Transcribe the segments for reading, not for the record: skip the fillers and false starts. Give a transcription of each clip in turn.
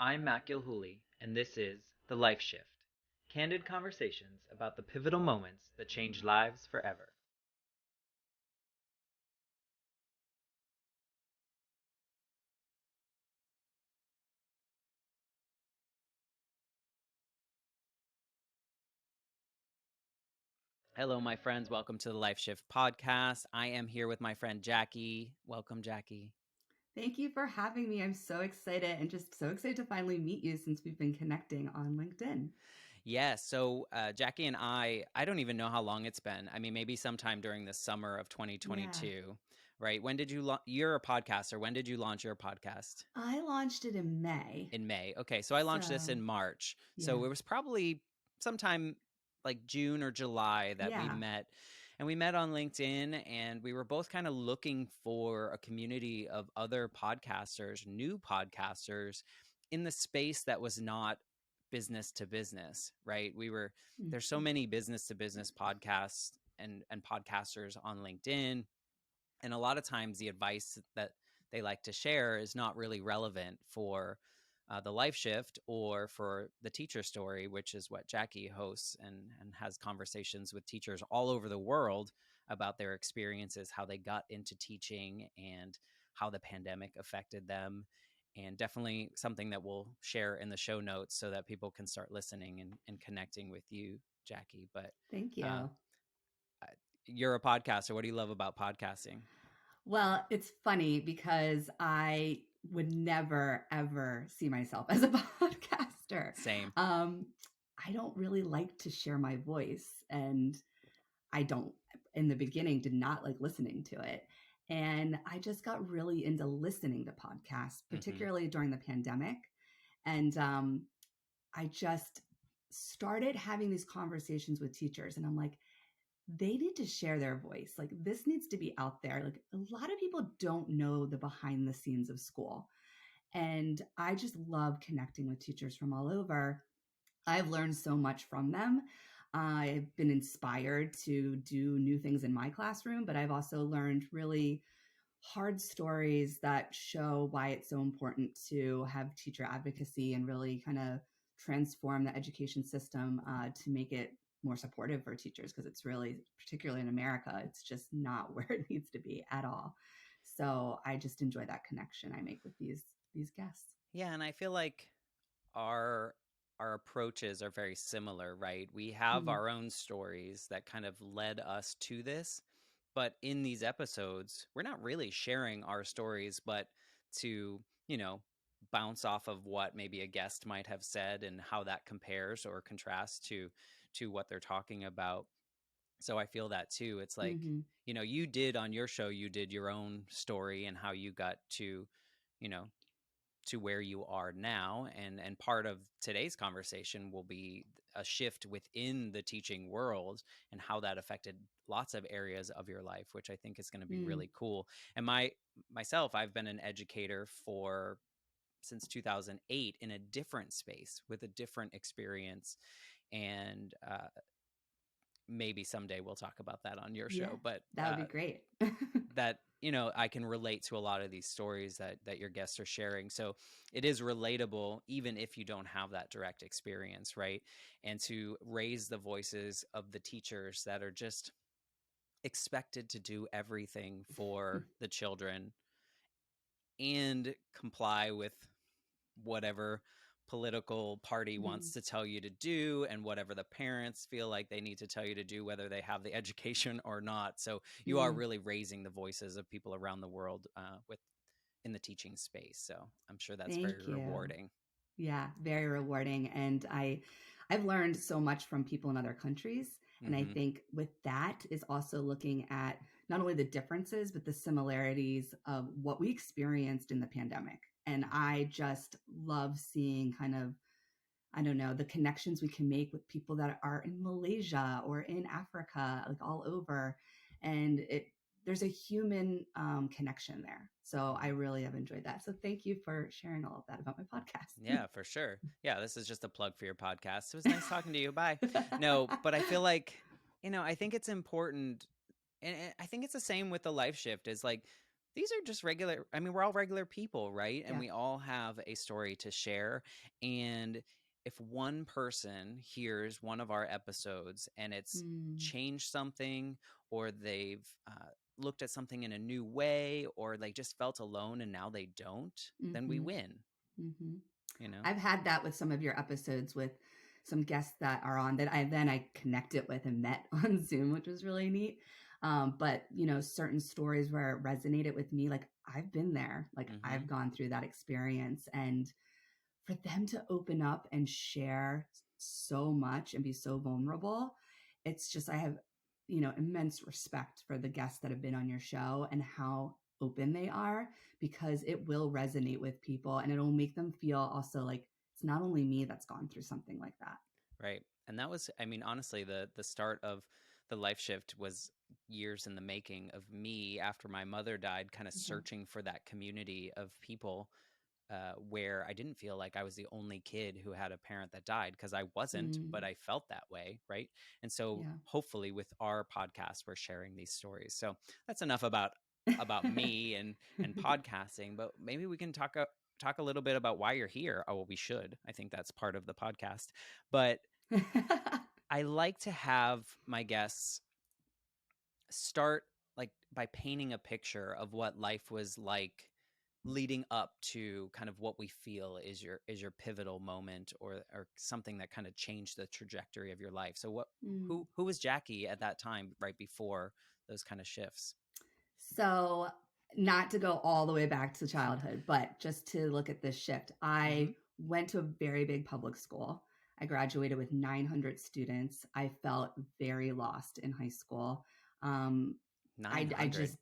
I'm Matt Gilhooly, and this is The Life Shift, candid conversations about the pivotal moments that change lives forever. Hello, my friends. Welcome to the Life Shift podcast. I am here with my friend Jackie. Welcome, Jackie. Thank you for having me. I'm so excited and just so excited to finally meet you since we've been connecting on LinkedIn. Yeah, so Jackie and I don't even know how long it's been. I mean, maybe sometime during the summer of Yeah. 2022, right? When did you you're a podcaster. When did you launch your podcast? I launched it in May. In May. Okay, so I launched this in So, March. So yeah. it was probably sometime like June or July that we Yeah. met. And we met on LinkedIn, and we were both kind of looking for a community of other podcasters, new podcasters in the space that was not business to business, right? There's so Mhm. many business to business podcasts and podcasters on LinkedIn, and a lot of times the advice that they like to share is not really relevant for the life shift or for the teacher story, which is what Jackie hosts and has conversations with teachers all over the world about their experiences, how they got into teaching and how the pandemic affected them. And definitely something that we'll share in the show notes so that people can start listening and connecting with you, Jackie. But Thank uh, you. you're a podcaster. What do you love about podcasting? Well, it's funny because I would never, ever see myself as a podcaster. Same. Um, I don't really like to share my voice. And I don't, in the beginning, did not like listening to it. And I just got really into listening to podcasts, Mm-hmm. particularly during the pandemic. And I just started having these conversations with teachers. And I'm like, they need to share their voice. Like, this needs to be out there. Like, a lot of people don't know the behind the scenes of school. And I just love connecting with teachers from all over. I've learned so much from them. I've been inspired to do new things in my classroom, but I've also learned really hard stories that show why it's so important to have teacher advocacy and really kind of transform the education system to make it more supportive for teachers, because it's really, particularly in America, it's just not where it needs to be at all. So I just enjoy that connection I make with these guests. Yeah, and I feel like our our approaches are very similar, right? We have Mm, our own stories that kind of led us to this, but in these episodes, we're not really sharing our stories, but to, bounce off of what maybe a guest might have said and how that compares or contrasts to what they're talking about. So I feel that too. It's like, hmm you did on your show, you did your own story and how you got you know, to where you are now, and part of today's conversation will be a shift within the teaching world and how that affected lots of areas of your life, which I think is going to be mm, really cool. And myself, I've been an educator for since 2008 in a different space with a different experience, and maybe someday we'll talk about that on your yeah, show. But that would be great. that I can relate to a lot of these stories that your guests are sharing, so it is relatable even if you don't have that direct experience, right? And to raise the voices of the teachers that are just expected to do everything for the children and comply with whatever political party wants Mhm. to tell you to do and whatever the parents feel like they need to tell you to do, whether they have the education or not. So you are Mm, really raising the voices of people around the world with in the teaching space. So I'm sure that's very thank you. rewarding. Yeah, very rewarding. And I've learned so much from people in other countries. And I Hmm. think with that is also looking at not only the differences, but the similarities of what we experienced in the pandemic. And I just love seeing kind of, I don't know, the connections we can make with people that are in Malaysia or in Africa, like all over. And there's a human connection there. So I really have enjoyed that. So thank you for sharing all of that about my podcast. Yeah, for sure. Yeah, this is just a plug for your podcast. It was nice talking to you. Bye. No, but I feel like, I think it's important. And I think it's the same with the life shift is like these are just regular, I mean, we're all regular people, right? And Yeah. we all have a story to share. And if one person hears one of our episodes and it's Mm, changed something, or they've looked at something in a new way, or they just felt alone and now they don't, then we mm-hmm, win, mm-hmm. you know? I've had that with some of your episodes with some guests that are on that I connected with and met on Zoom, which was really neat. But certain stories where it resonated with me, like I've been there, like Mm-hmm. I've gone through that experience, and for them to open up and share so much and be so vulnerable, it's just, I have, immense respect for the guests that have been on your show and how open they are, because it will resonate with people and it'll make them feel also like it's not only me that's gone through something like that. Right. And that was, I mean, honestly, the start of the life shift was years in the making of me after my mother died, kind of Yeah. searching for that community of people where I didn't feel like I was the only kid who had a parent that died, because I wasn't, but Mm, I felt that way. Right. And so yeah. hopefully with our podcast, we're sharing these stories. So that's enough about me and podcasting, but maybe we can talk a little bit about why you're here. Oh, well, we should. I think that's part of the podcast. But I like to have my guests start like by painting a picture of what life was like leading up to kind of what we feel is your pivotal moment, or something that kind of changed the trajectory of your life. So what Mm. who was Jackie at that time, right before those kind of shifts? So, not to go all the way back to childhood, but just to look at this shift, Mm-hmm. I went to a very big public school. I graduated with 900 students. I felt very lost in high school. Um, I 900. just,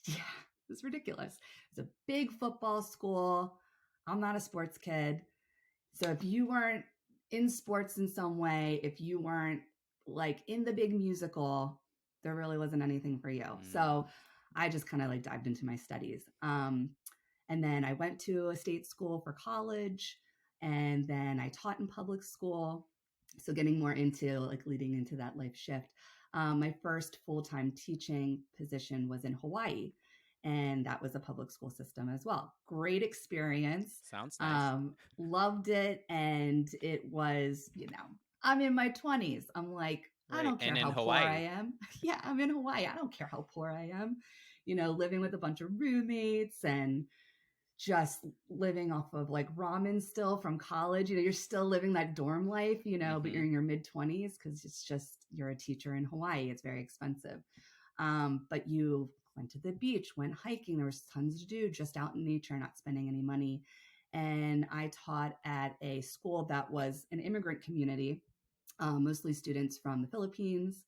yeah, it's ridiculous. It's a big football school. I'm not a sports kid. So if you weren't in sports in some way, if you weren't like in the big musical, there really wasn't anything for you. Mm, So I just kind of like dived into my studies. And then I went to a state school for college, and then I taught in public school. So getting more into like leading into that life shift. My first full time teaching position was in Hawaii, and that was a public school system as well. Great experience. sounds nice. Loved it. And it was, I'm in my 20s. I'm like, I Right. don't care And in how poor I Hawaii. am. Yeah, I'm in Hawaii. I don't care how poor I am. Living with a bunch of roommates and just living off of like ramen still from college. You're still living that dorm life, but Mm-hmm. you're in your mid 20s because it's just, you're a teacher in Hawaii. It's very expensive. But you went to the beach, went hiking. There was tons to do just out in nature, not spending any money. And I taught at a school that was an immigrant community, mostly students from the Philippines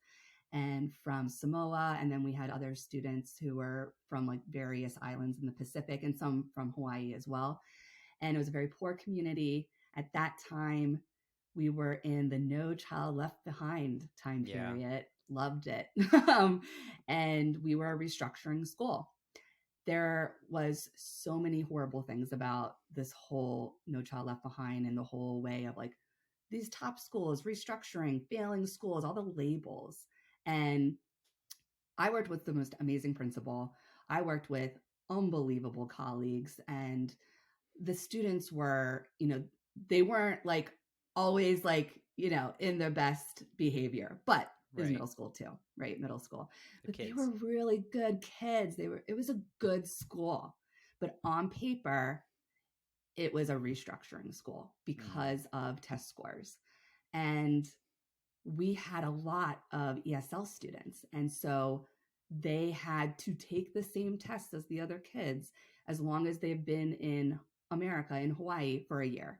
and from Samoa. And then we had other students who were from like various islands in the Pacific and some from Hawaii as well. And it was a very poor community. At that time, we were in the No Child Left Behind time Yeah. period. Loved it. And we were a restructuring school. There was so many horrible things about this whole No Child Left Behind and the whole way of like these top schools, restructuring, failing schools, all the labels. And I worked with the most amazing principal. I worked with unbelievable colleagues, and the students were, they weren't like always like, in their best behavior, but it was Right. middle school too, right? Middle school. The But they kids. were really good kids. It was a good school. But on paper, it was a restructuring school Mm, because of test scores. And we had a lot of ESL students. And so they had to take the same tests as the other kids as long as they've been in America, in Hawaii, for a year.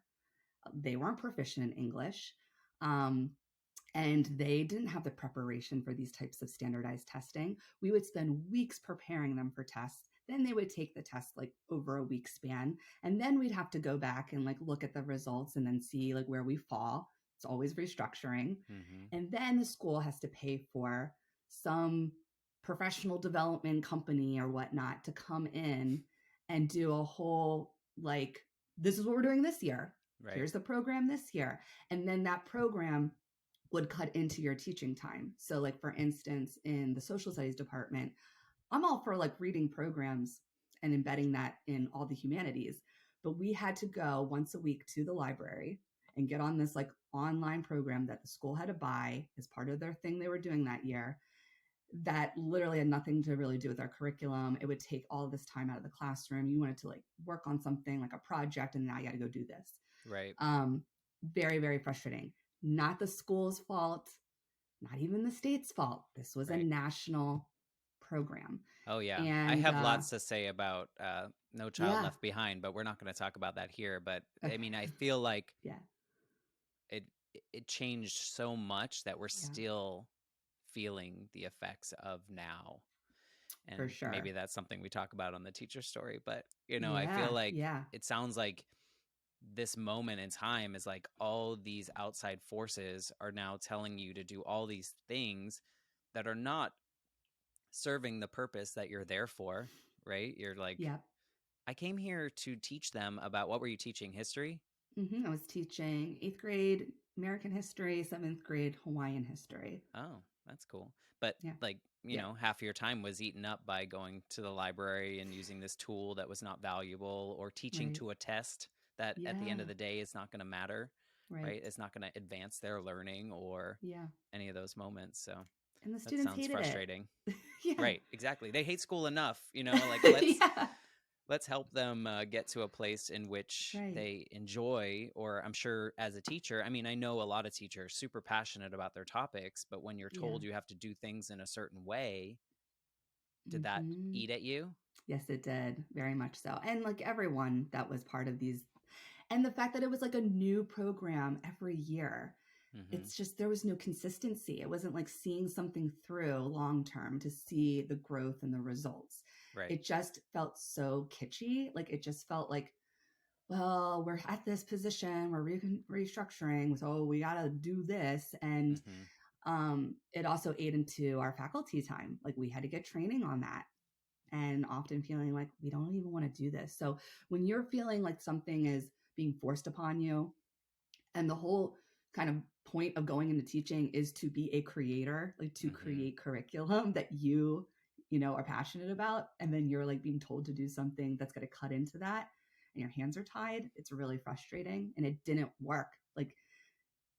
They weren't proficient in English. Um, and they didn't have the preparation for these types of standardized testing. We would spend weeks preparing them for tests. Then they would take the test like over a week span. And then we'd have to go back and like look at the results and then see like where we fall. It's always restructuring. mm-hmm. And then the school has to pay for some professional development company or whatnot to come in and do a whole like, this is what we're doing this year. Right. Here's the program this year. And then that program would cut into your teaching time. So, like, for instance, in the social studies department, I'm all for like reading programs and embedding that in all the humanities. But we had to go once a week to the library and get on this like online program that the school had to buy as part of their thing they were doing that year, that literally had nothing to really do with our curriculum. It would take all this time out of the classroom. You wanted to like work on something like a project, and now you got to go do this. Right. Very, very frustrating. Not the school's fault, not even the state's fault. This was a Right. national program. Oh yeah. I And have lots to say about No Child yeah, Left Behind, but we're not going to talk about that here. But I mean, I feel like yeah, it it changed so much that we're yeah, still feeling the effects of now. for And maybe sure. that's something we talk about on the teacher story. But, I feel Yeah, like yeah, it sounds like this moment in time is like all these outside forces are now telling you to do all these things that are not serving the purpose that you're there for, right? You're like, yeah. I came here to teach them about, what were you teaching? History? I was teaching eighth grade American history, seventh grade Hawaiian history. Oh, that's cool. But Yeah, like, yeah, half of your time was eaten up by going to the library and using this tool that was not valuable, or teaching right. to a test that at the end of Yeah, the day is not going to matter, right. right? It's not going to advance their learning or Yeah. any of those moments. So And the that students sounds hated it. frustrating. Yeah. Right, exactly. They hate school enough, like Yeah. let's help them get to a place in which Right. they enjoy. Or I'm sure as a teacher, I mean, I know a lot of teachers super passionate about their topics, but when you're Yeah. told you have to do things in a certain way, did that hmm eat at you? Yes, it did. Very much so. And like everyone that was part of these, and the fact that it was like a new program every year, Mm-hmm. it's just there was no consistency. It wasn't like seeing something through long term to see the growth and the results. Right. It just felt so kitschy. Like it just felt like, well, we're at this position, we're restructuring, so we got to do this. And Mm-hmm. it also ate into our faculty time. Like we had to get training on that, and often feeling like we don't even want to do this. So when you're feeling like something is being forced upon you, and the whole kind of point of going into teaching is to be a creator, like to Mm-hmm. create curriculum that you are passionate about, and then you're like being told to do something that's going to cut into that, and your hands are tied. It's really frustrating, and it didn't work. Like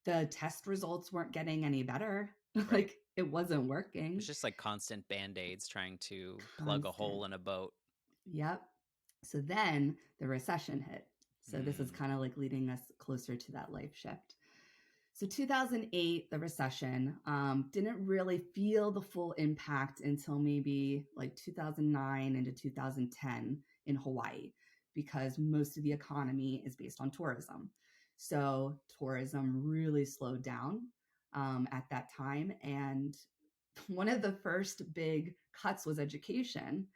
the test results weren't getting any better. Right. Like it wasn't working. It's just like constant band-aids trying to plug a Constant. hole in a boat. Yep. So then the recession hit. So this is Mm. kind of like leading us closer to that life shift. So 2008, the recession, didn't really feel the full impact until maybe like 2009 into 2010 in Hawaii, because most of the economy is based on tourism. So tourism really slowed down at that time. And one of the first big cuts was education.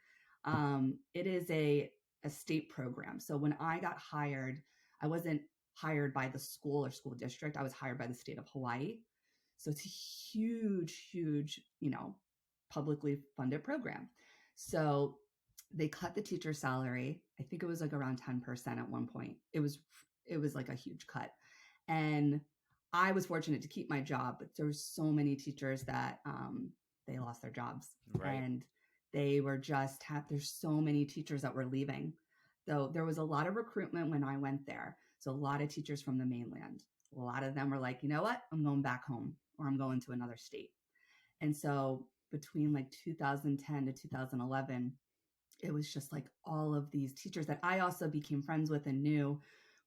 It is a state program. So when I got hired, I wasn't hired by the school or school district. I was hired by the state of Hawaii. So it's a huge, huge, publicly funded program. So they cut the teacher salary. I think it was like around 10% at one point. It was like a huge cut. And I was fortunate to keep my job, but there were so many teachers that they lost their jobs, Right. and they were just there's so many teachers that were leaving. Though there was a lot of recruitment when I went there. So a lot of teachers from the mainland. A lot of them were like, you know what? I'm going back home, or I'm going to another state. And so between like 2010 to 2011, it was just like all of these teachers that I also became friends with and knew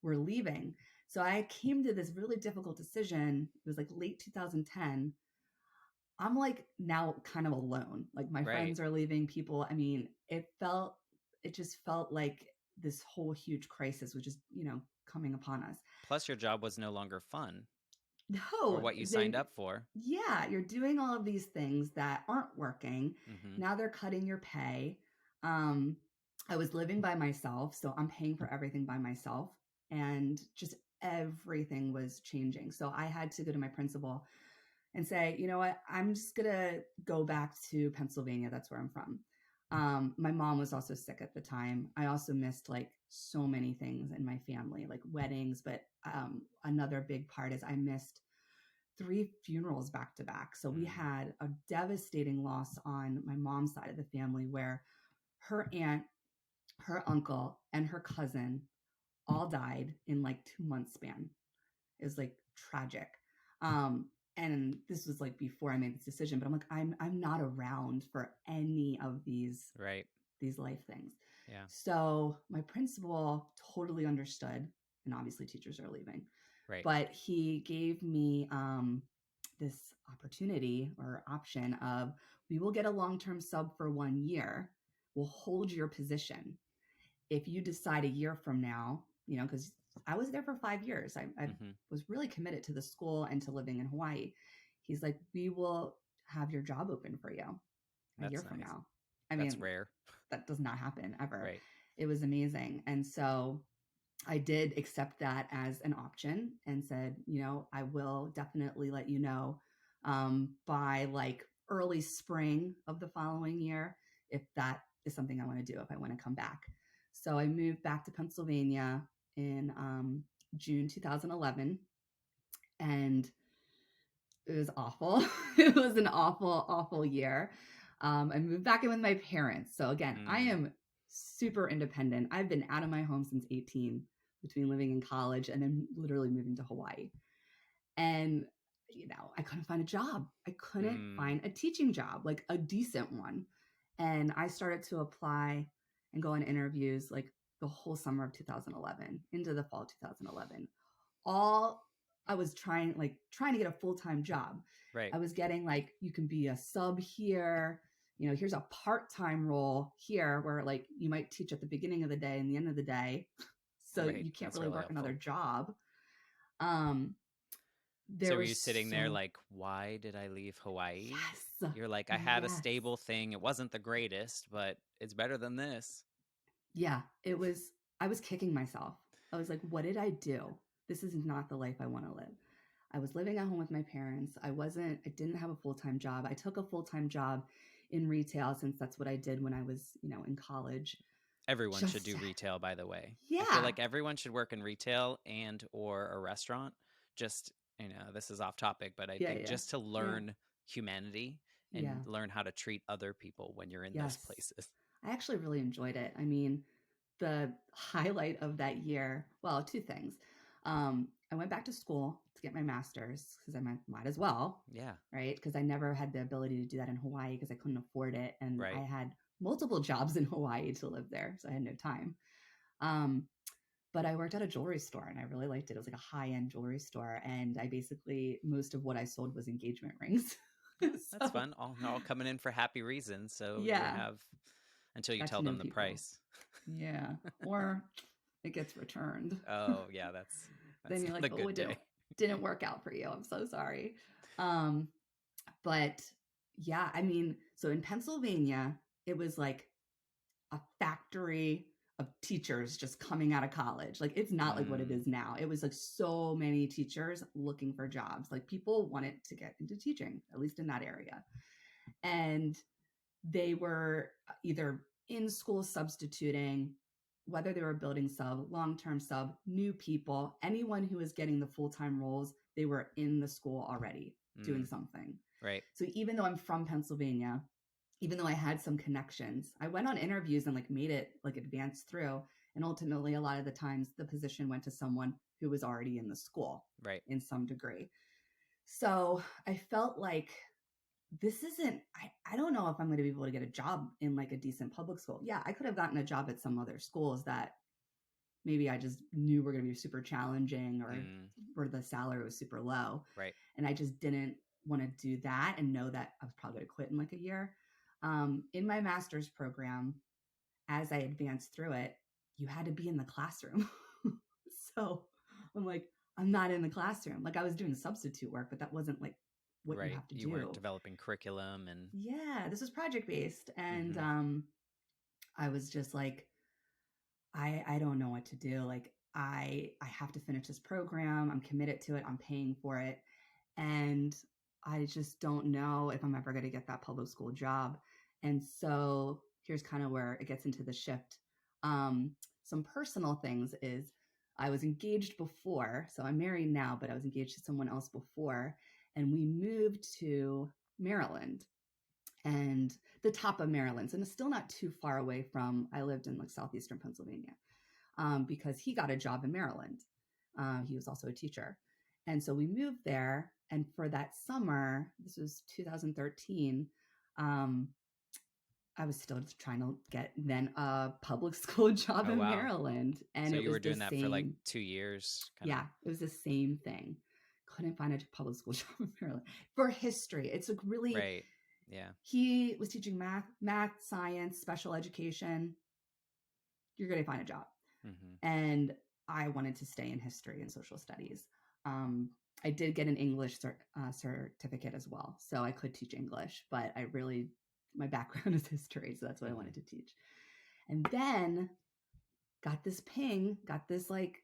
were leaving. So I came to this really difficult decision. It was like late 2010. I'm like now kind of alone. Like my Right. friends are leaving, people. I mean, it just felt like this whole huge crisis was just, coming upon us. Plus your job was no longer fun, or No, what you signed up for. yeah, you're doing all of these things that aren't working. Mm-hmm. Now they're cutting your pay. Um, I was living by myself, so I'm paying for everything by myself, and just everything was changing. So I had to go to my principal and say, you know what, I'm just gonna go back to Pennsylvania. That's where I'm from. My mom was also sick at the time. I also missed like so many things in my family, like weddings. But another big part is I missed 3 funerals back to back. So we Mm. had a devastating loss on my mom's side of the family, where her aunt her uncle and her cousin all died in like 2 months span. It was like tragic. And this was like before I made this decision, but I'm like, I'm not around for any of Right. these life things. Yeah. So my principal totally understood, and obviously teachers are leaving, Right. but he gave me this opportunity or option of, we will get a long-term sub for 1 year. We'll hold your position. If you decide a year from now, because I was there for 5 years, I Mm-hmm. was really committed to the school and to living in Hawaii. He's like, we will have your job open for you a year That's from nice. now. I That's mean, rare. that does not happen ever. Right. It was amazing. And so I did accept that as an option and said, I will definitely let you know by like early spring of the following year if that is something I want to do, if I want to come back. So I moved back to Pennsylvania in June 2011, and it was awful. It was an awful, awful year. I moved back in with my parents. So again, I am super independent. I've been out of my home since 18, between living in college and then literally moving to Hawaii. And, I couldn't find a job. I couldn't find a teaching job, like a decent one. And I started to apply and go on interviews like the whole summer of 2011 into the fall 2011. All I was trying to get a full-time job. Right. I was getting like, you can be a sub here, here's a part-time role here where like you might teach at the beginning of the day and the end of the day. So Right. you can't That's really really work helpful. another job. There So were you was sitting there like, why did I leave Hawaii? Yes. You're like, I had a Yes. stable thing. It wasn't the greatest, but it's better than this. Yeah, I was kicking myself. I was like, what did I do? This is not the life I want to live. I was living at home with my parents. I didn't have a full-time job. I took a full-time job in retail since that's what I did when I was, in college. Everyone should Just, do retail, by the way. I feel yeah. like everyone should work in retail and or a restaurant. Just, this is off topic, but I Yeah, think yeah. just to Yeah. learn humanity and Yeah. learn how to treat other people when you're in those Yes. places. I actually really enjoyed it. I mean, the highlight of that year, well, two things. I went back to school to get my master's because I might as well, Yeah. right? Because I never had the ability to do that in Hawaii because I couldn't afford it. And I Right. had multiple jobs in Hawaii to live there. So I had no time. Um, but I worked at a jewelry store and I really liked it. It was like a high-end jewelry store. And I basically, most of what I sold was engagement rings. That's So fun. All coming in for happy reasons. So you yeah, have until you got tell to know them the people. price. Yeah. Or it gets returned. Oh yeah, that's Then you're not like, a oh, good it day. didn't work out for you. I'm so sorry. Um, but yeah, I mean, so in Pennsylvania, it was like a factory of teachers just coming out of college. Like it's not like what it Mm, is now. It was like so many teachers looking for jobs. Like people wanted to get into teaching, at least in that area. And they were either in school substituting, whether they were building sub, long-term sub, new people, anyone who was getting the full-time roles, they were in the school already doing mm, something. right. So even though I'm from Pennsylvania, even though I had some connections, I went on interviews and like made it like advanced through. And ultimately, a lot of the times the position went to someone who was already in the school Right. in some degree. So I felt like this isn't, I don't know if I'm going to be able to get a job in like a decent public school. Yeah, I could have gotten a job at some other schools that maybe I just knew were going to be super challenging or Mm, where the salary was super low. right. And I just didn't want to do that and know that I was probably going to quit in like a year. In my master's program, as I advanced through it, you had to be in the classroom. So I'm like, I'm not in the classroom. Like I was doing substitute work, but that wasn't like what you Right. have to You weren't do. developing curriculum and Yeah, this was project based. And mm-hmm. I was just like, I don't know what to do. Like I have to finish this program. I'm committed to it. I'm paying for it. And I just don't know if I'm ever going to get that public school job. And so here's kind of where it gets into the shift. Some personal things is I was engaged before. So I'm married now, but I was engaged to someone else before. And we moved to Maryland. and the top of Maryland. And it's still not too far away from, I lived in like southeastern Pennsylvania, because he got a job in Maryland. He was also a teacher. And so we moved there. And for that summer, this was 2013, I was still just trying to get then a public school job Oh, in wow. Maryland. And So it you was were the doing that for like same. 2 years, kind of. Yeah, it was the same thing. Couldn't find a public school job in Maryland for history. It's like really, Right. Yeah. he was teaching math, science, special education. You're going to find a job. Mm-hmm. And I wanted to stay in history and social studies. I did get an English certificate as well, so I could teach English, but my background is history, so that's what I wanted to teach. And then got this like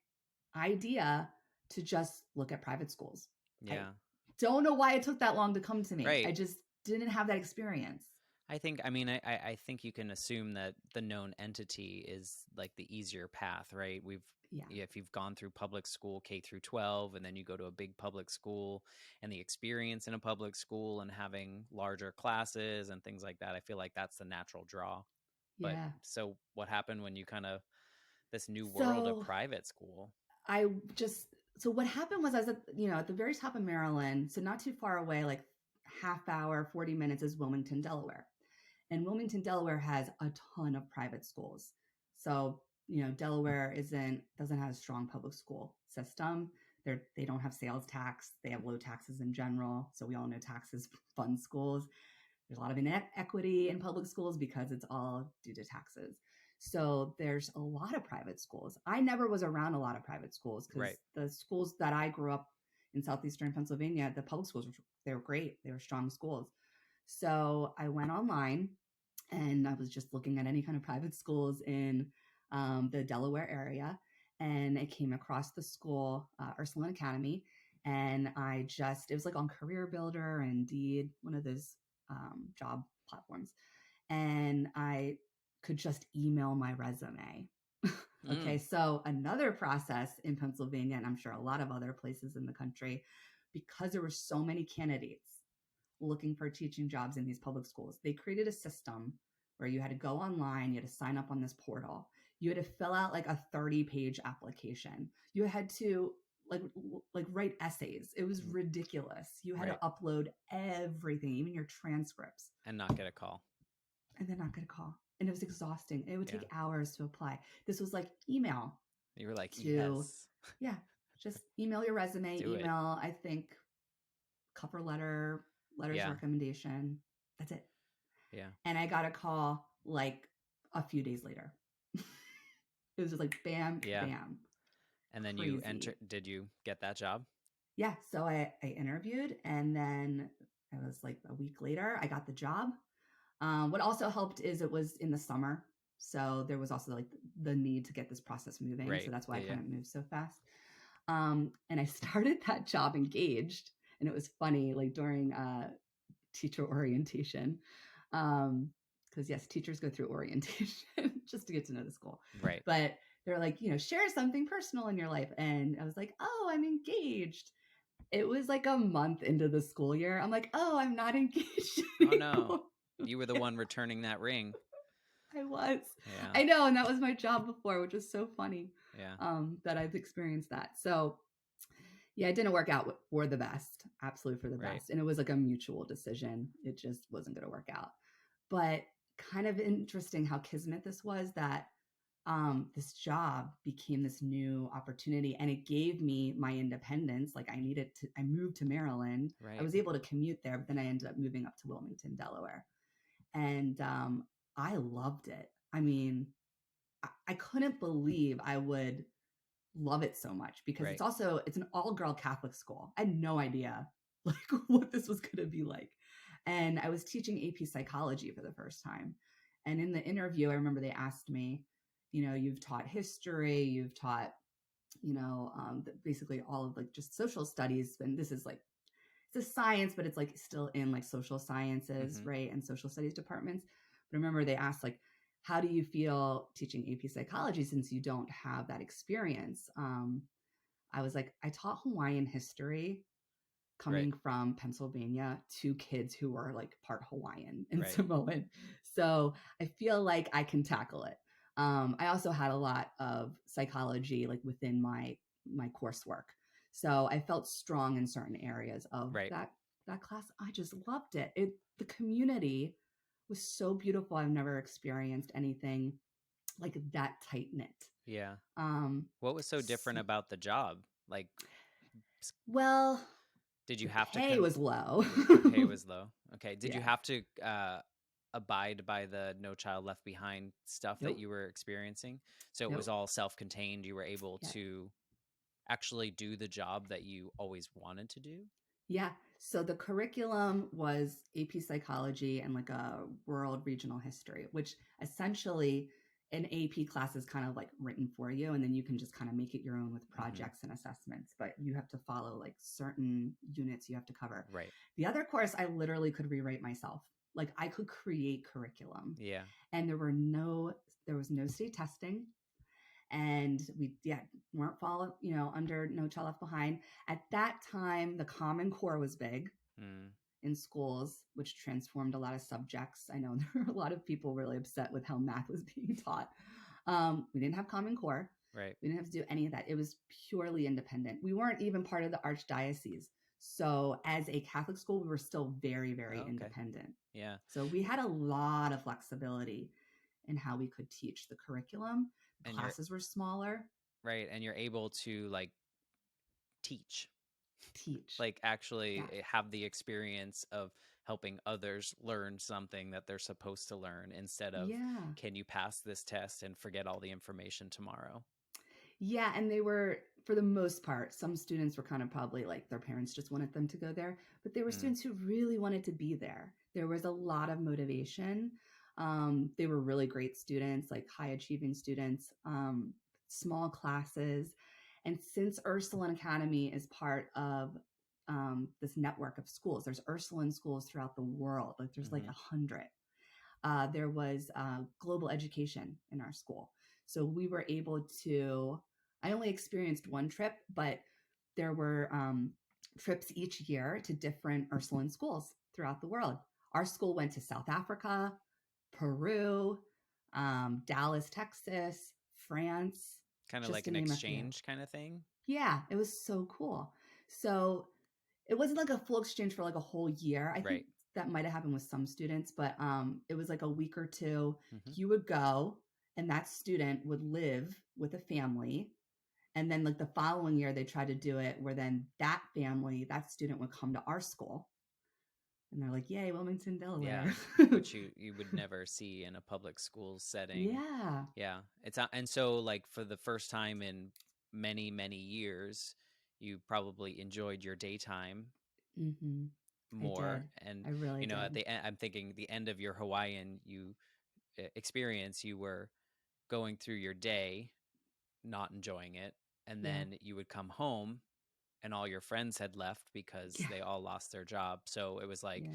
idea to just look at private schools. Yeah. I don't know why it took that long to come to me. Right. I just didn't have that experience. I think you can assume that the known entity is like the easier path, right? If you've gone through public school K through 12, and then you go to a big public school, and the experience in a public school and having larger classes and things like that, I feel like that's the natural draw. But Yeah. so what happened when you kind of, this new world of So private school? So what happened was I was at the very top of Maryland, so not too far away, like half hour, 40 minutes is Wilmington, Delaware. And Wilmington, Delaware has a ton of private schools. So, Delaware doesn't have a strong public school system. They don't have sales tax. They have low taxes in general. So we all know taxes fund schools. There's a lot of inequity in public schools because it's all due to taxes. So there's a lot of private schools. I never was around a lot of private schools because the schools that I grew up in southeastern Pennsylvania, the public schools, they were great. They were strong schools. So I went online and I was just looking at any kind of private schools in the Delaware area. And I came across the school, Ursuline Academy. And it was like on Career Builder and Indeed, one of those job platforms. And I could just email my resume. Okay, so another process in Pennsylvania, and I'm sure a lot of other places in the country, because there were so many candidates looking for teaching jobs in these public schools, they created a system where you had to go online, you had to sign up on this portal, you had to fill out like a 30-page application, you had to like write essays. It was ridiculous. You had to upload everything, even your transcripts, and not get a call. And then not get a call. And it was exhausting. It would take hours to apply. This was like email. You were like, yes. Yeah. Just email your resume, I think cover letter, letters of recommendation. That's it. Yeah. And I got a call like a few days later. It was just like bam, bam. And then did you get that job? Yeah. So I interviewed, and then it was like a week later, I got the job. What also helped is it was in the summer. So there was also like the need to get this process moving. So that's why I kind of moved so fast. And I started that job engaged. And it was funny, like during teacher orientation. Because yes, teachers go through orientation just to get to know the school. Right. But they're like, share something personal in your life. And I was like, oh, I'm engaged. It was like a month into the school year. I'm like, oh, I'm not engaged anymore. Oh, no. You were the one returning that ring. I was. Yeah. I know. And that was my job before, which was so funny. Yeah. That I've experienced that. So yeah, it didn't work out for the best, absolutely for the best. And it was like a mutual decision. It just wasn't going to work out. But kind of interesting how kismet this was, that this job became this new opportunity, and it gave me my independence. Like I moved to Maryland. Right. I was able to commute there, but then I ended up moving up to Wilmington, Delaware. And I loved it. I mean, I couldn't believe I would love it so much, because it's an all-girl Catholic school. I had no idea like what this was going to be like. And I was teaching AP psychology for the first time. And in the interview, I remember they asked me, you've taught history, you've taught, basically all of like just social studies. And this is like, it's a science, but it's like still in like social sciences, right? And social studies departments. But I remember they asked like, how do you feel teaching AP psychology since you don't have that experience? I was like, I taught Hawaiian history coming Right. from Pennsylvania to kids who are like part Hawaiian and Right. Samoan. So I feel like I can tackle it. I also had a lot of psychology like within my coursework. So I felt strong in certain areas of Right. that class. I just loved it. The community was so beautiful. I've never experienced anything like that tight knit. Yeah. Um, What was so different about the job? Like, well, did you the have to pay was low. the pay was low? Okay. Did you Yeah. have to abide by the No Child Left Behind stuff that Nope. you were experiencing? So it was Nope. all self-contained. You were able Yeah. to actually do the job that you always wanted to do? Yeah. So the curriculum was AP psychology and like a world regional history, which essentially an AP class is kind of like written for you. And then you can just kind of make it your own with Hmm. projects and assessments, but you have to follow like certain units you have to cover. Right. The other course, I literally could rewrite myself. Like I could create curriculum Yeah. and there was no state testing and we weren't follow under No Child Left Behind. At that time, the Common Core was big Mm. in schools, which transformed a lot of subjects. I know there were a lot of people really upset with how math was being taught. We didn't have Common Core. Right. We didn't have to do any of that. It was purely independent. We weren't even part of the archdiocese. So as a Catholic school, we were still very, very Oh, okay. independent. Yeah. So we had a lot of flexibility in how we could teach the curriculum. And you're Classes were smaller. right, and you're able to like teach, Teach. like actually Yeah. have the experience of helping others learn something that they're supposed to learn instead of Yeah. can you pass this test and forget all the information tomorrow? Yeah. And they were, for the most part, some students were kind of probably like their parents just wanted them to go there, but there were Mm. students who really wanted to be there. There was a lot of motivation. They were really great students, like high achieving students, small classes. And since Ursuline Academy is part of this network of schools, there's Ursuline schools throughout the world. Like there's like Hmm. 100. There was global education in our school. So we were able to, I only experienced one trip, but there were trips each year to different Ursuline schools throughout the world. Our school went to South Africa, Peru, Dallas, Texas, France, Kind of just like to an name a few. exchange kind of thing. Yeah, it was so cool. So it wasn't like a full exchange for like a whole year. I think Right. that might have happened with some students, but it was like a week or two. Hmm. You would go, and that student would live with a family. And then, like the following year, they tried to do it where then that family, that student would come to our school. And they're like, yay, Wilmington, Yeah, Delaware. which you would never see in a public school setting. Yeah. Yeah, it's and so like for the first time in many years, you probably enjoyed your daytime Mm-hmm. I more. did. And I really you know, at did. the end, I'm thinking the end of your Hawaiian experience, you were going through your day, not enjoying it, and Yeah. then you would come home, and all your friends had left because Yeah. they all lost their job. So it was like Yeah.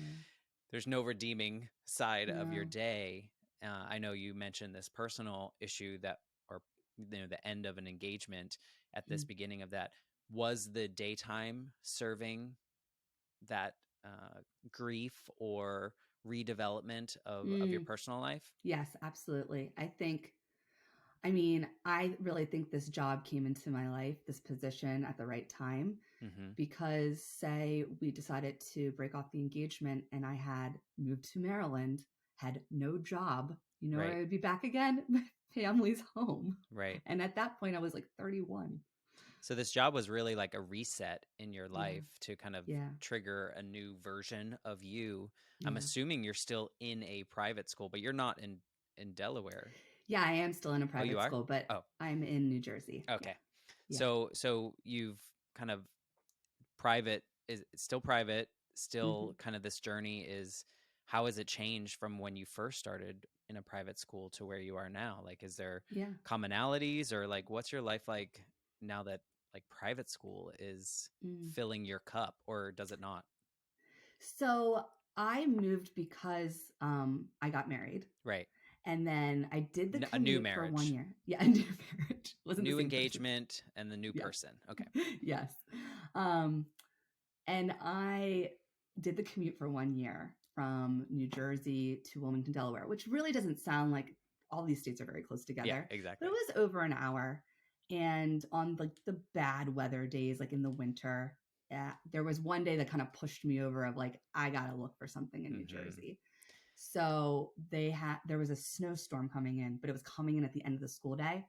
there's no redeeming side of your No. day. I know you mentioned this personal issue that, or the end of an engagement at this Mm. beginning of that. Was the daytime serving that grief or redevelopment of your Mm. personal life? Yes, absolutely. I mean, I really think this job came into my life, this position at the right time, Mm-hmm. because say we decided to break off the engagement and I had moved to Maryland, had no job, you know where Right, I would be back again? My family's home. right. And at that point I was like 31. So this job was really like a reset in your Yeah. life to kind of Yeah. trigger a new version of you. I'm Yeah. assuming you're still in a private school, but you're not in Delaware. Yeah, I am still in a Oh, you private are? school, but Oh, I'm in New Jersey. Yeah. okay. Yeah. So you've kind of private is still private, Hmm. still kind of this journey is how has it changed from when you first started in a private school to where you are now? Like, is there Yeah. commonalities or like what's your life like now that like private school is Mm. filling your cup or does it not? So I moved because I got married. Right. And then I did the A new commute for one marriage, year. Yeah, a new marriage. Wasn't the new same person. engagement and the new Yeah. person. Okay. Yes. Um, And I did the commute for 1 year from New Jersey to Wilmington, Delaware, which really doesn't sound like all these states are very close Yeah, together, but exactly. it was over an hour. And on like the bad weather days, like in the winter, there was one day that kind of pushed me over of like, I got to look for something in New Mm-hmm. Jersey. So there was a snowstorm coming in, but it was coming in at the end of the school day.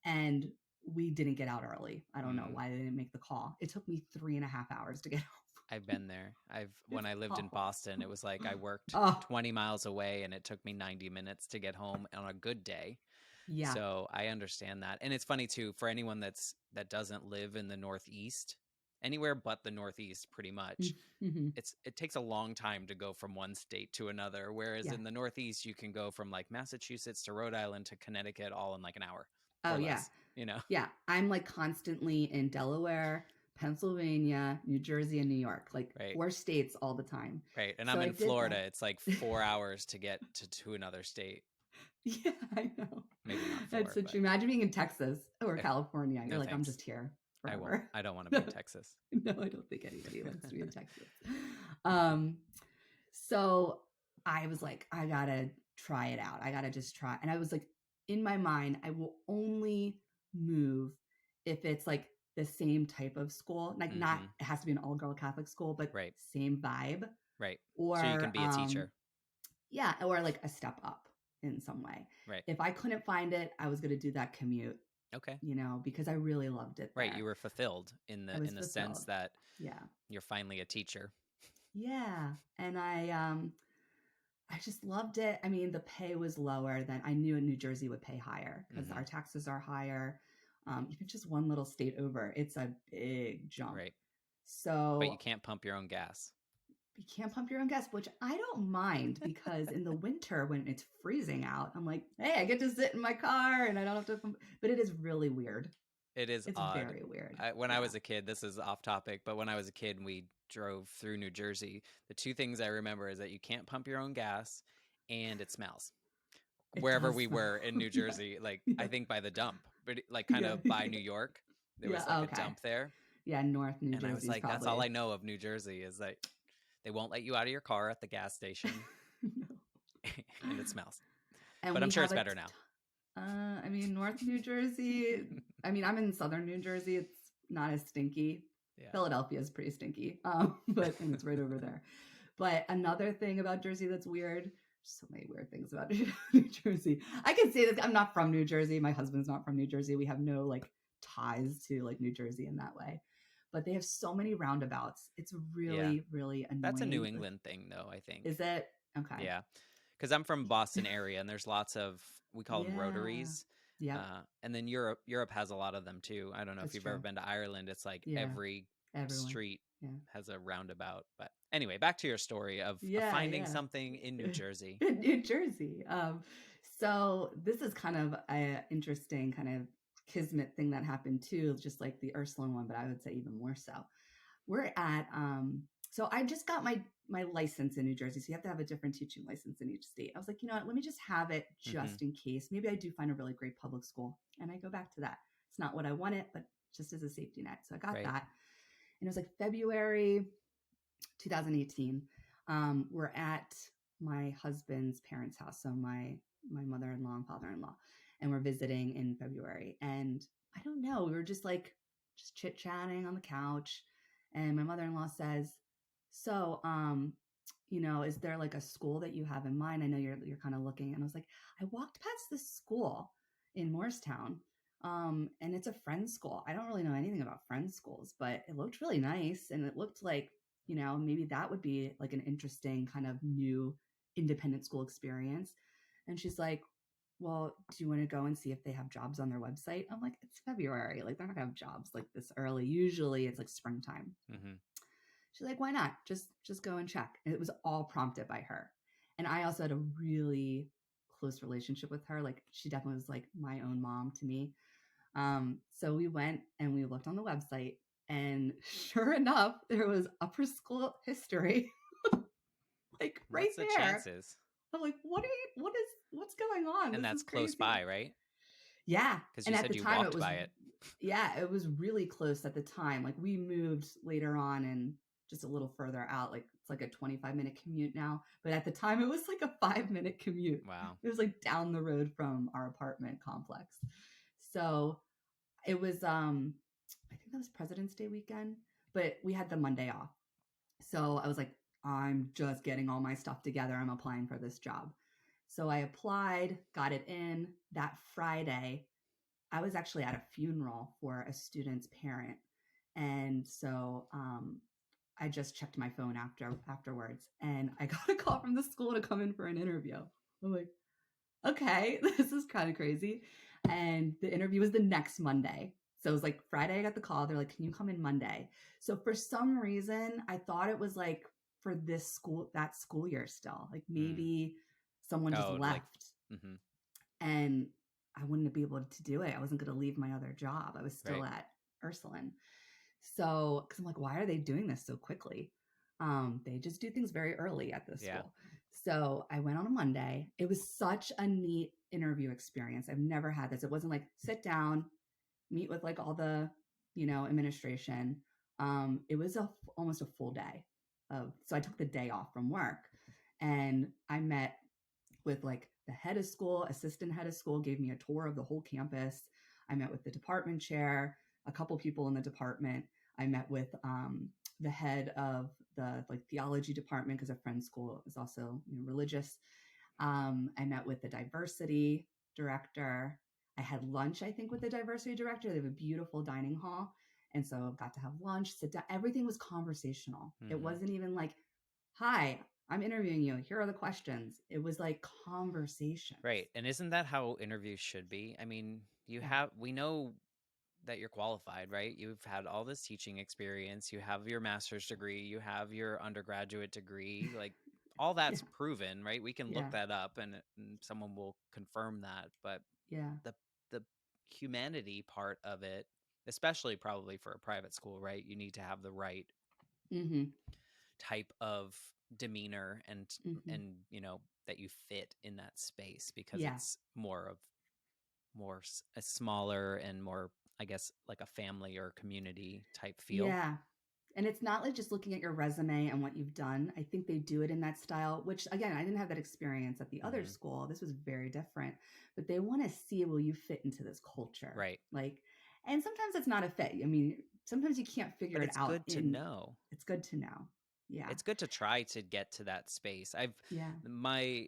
And we didn't get out early. I don't know Mm. why they didn't make the call. It took me 3.5 hours to get home. I've been there. When It's I lived in awful. Boston, it was like I worked Oh, 20 miles away and it took me 90 minutes to get home on a good day. yeah. So I understand that. And it's funny too, for anyone that doesn't live in the Northeast, anywhere but the Northeast pretty much, Mm-hmm. it takes a long time to go from one state to another. Whereas Yeah. in the Northeast, you can go from like Massachusetts to Rhode Island to Connecticut all in like an hour Oh, or yeah. less, you know? Yeah. I'm like constantly in Delaware, Pennsylvania, New Jersey, and New York, like Right. 4 states all the time. Right. And So I'm I in did Florida. that. It's like 4 hours to get to another state. Yeah, I know. Maybe not That's four, so but true. Imagine being in Texas or if, California. You're no like, I'm thanks. just here I won't. forever. I don't want to be No, in Texas. no, I don't think anybody wants to be in Texas. Um, so I was like, I gotta try it out. I gotta just try. And I was like, in my mind, I will only move if it's like the same type of school. Like, not, Mm-hmm. it has to be an all girl Catholic school, but Right. same vibe. Right. So you can Or, be a teacher. yeah, or like a step up in some way. Right. If I couldn't find it, I was gonna do that commute, Okay. because I really loved it Right. You there. were fulfilled in I the was in the sense fulfilled. that Yeah. you're finally a teacher. Yeah. And I just loved it. I mean, the pay was lower than I knew New Jersey would pay higher because Mm-hmm. our taxes are higher. Even just one little state over, it's a big jump. Right. But you So can't pump your own gas. you can't pump your own gas, which I don't mind because in the winter when it's freezing out, I'm like, hey, I get to sit in my car and I don't have to pump. But it is really weird. It is It's odd. very weird. When I Yeah. was a kid, this is off topic, but when I was a kid and we drove through New Jersey, the two things I remember is that you can't pump your own gas and it smells. It Wherever does we smell. were in New Yeah. Jersey, like I Yeah. think by the dump, but like kind Yeah. of by New York, there was Yeah. like a Okay. dump there. Yeah. North New And I was Jersey is like, that's all probably. I know of New Jersey is that they won't let you out of your car at the gas station No. and it smells. And But I'm we sure have it's a better now. I mean, North New Jersey. I mean, I'm in Southern New Jersey. It's not as stinky. Yeah. Philadelphia is pretty stinky, but and it's right over there. But another thing about Jersey that's weird. So many weird things about New Jersey. I can say this. I'm not from New Jersey. My husband's not from New Jersey. We have no like ties to like New Jersey in that way. But they have so many roundabouts. It's Yeah. really, really That's a New annoying. England thing though, I think. Is it? Okay. Yeah. Because I'm from Boston area and there's lots of, we call them Yeah. rotaries. Yep. And then Europe has a lot of them too. I don't know if That's you've ever true. been to Ireland. It's like Yeah. every Everyone. street Yeah. has a roundabout. But anyway, back to your story of Yeah. finding Yeah. something in New Jersey. In New Jersey. So this is kind of an interesting kind of kismet thing that happened too, just like the Ursuline one, but I would say even more so. We're at so I just got my license in New Jersey. So you have to have a different teaching license in each state. I was like, you know what, let me just have it just in case. Maybe I do find a really great public school. And I go back to that. It's not what I wanted, but just as a safety net. So I got that. And it was like February 2018. We're at my husband's parents' house. So my mother-in-law and father-in-law. And we're visiting in February. And I don't know, we were just chit-chatting on the couch. And my mother-in-law says, so, is there like a school that you have in mind? I know you're kind of looking. And I was like, I walked past this school in Morristown. And it's a friend's school. I don't really know anything about friends schools, but it looked really nice. And it looked like, maybe that would be like an interesting kind of new independent school experience. And she's like, well, do you want to go and see if they have jobs on their website? I'm like, it's February. Like, they're not going to have jobs like this early. Usually it's like springtime. Mm-hmm. She's like, why not? Just go and check. And it was all prompted by her. And I also had a really close relationship with her. Like, she definitely was like my own mom to me. So we went and we looked on the website, and sure enough, there was upper school history, like right What's the there. chances? I'm like, what's going on? And this that's is crazy. close by, right? Yeah. Because you said you walked by it. Yeah, it was really close at the time. Like, we moved later on, and just a little further out. Like it's like a 25-minute commute now. But at the time it was like a 5-minute commute. Wow. It was like down the road from our apartment complex. So it was I think that was President's Day weekend, but we had the Monday off. So I was like, I'm just getting all my stuff together. I'm applying for this job. So I applied, got it in. That Friday, I was actually at a funeral for a student's parent. And so I just checked my phone afterwards, and I got a call from the school to come in for an interview. I'm like, okay, this is kind of crazy. And the interview was the next Monday. So it was like Friday, I got the call. They're like, can you come in Monday? So for some reason, I thought it was like for this school, that school year still. Like maybe someone just Like, left and I wouldn't be able to do it. I wasn't going to leave my other job. I was still at Ursuline. So, because I'm like, why are they doing this so quickly? They just do things very early at this school. So I went on a Monday. It was such a neat interview experience. I've never had this. It wasn't like sit down, meet with like all the, administration. It was almost a full day so I took the day off from work, and I met with like the head of school, assistant head of school, gave me a tour of the whole campus. I met with the department chair, a couple people in the department. I met with the head of the like theology department, because a friend's school is also religious. I met with the diversity director. I had lunch, I think, with the diversity director. They have a beautiful dining hall. And so got to have lunch, sit down. Everything was conversational. It wasn't even like, hi, I'm interviewing you. Here are the questions. It was like conversation. Right. And isn't that how interviews should be? I mean, we know that you're qualified, right? You've had all this teaching experience. You have your master's degree. You have your undergraduate degree. Like all that's proven, right? We can look that up and someone will confirm that. But the humanity part of it, especially probably for a private school, right? You need to have the right type of demeanor and that you fit in that space, because it's more a smaller and more, I guess, like a family or community type feel. Yeah. And it's not like just looking at your resume and what you've done. I think they do it in that style, which again, I didn't have that experience at the other school. This was very different, but they want to see, will you fit into this culture? Right. Like, and sometimes it's not a fit. I mean, sometimes you can't figure it out. It's good to know. It's good to know. Yeah. It's good to try to get to that space. My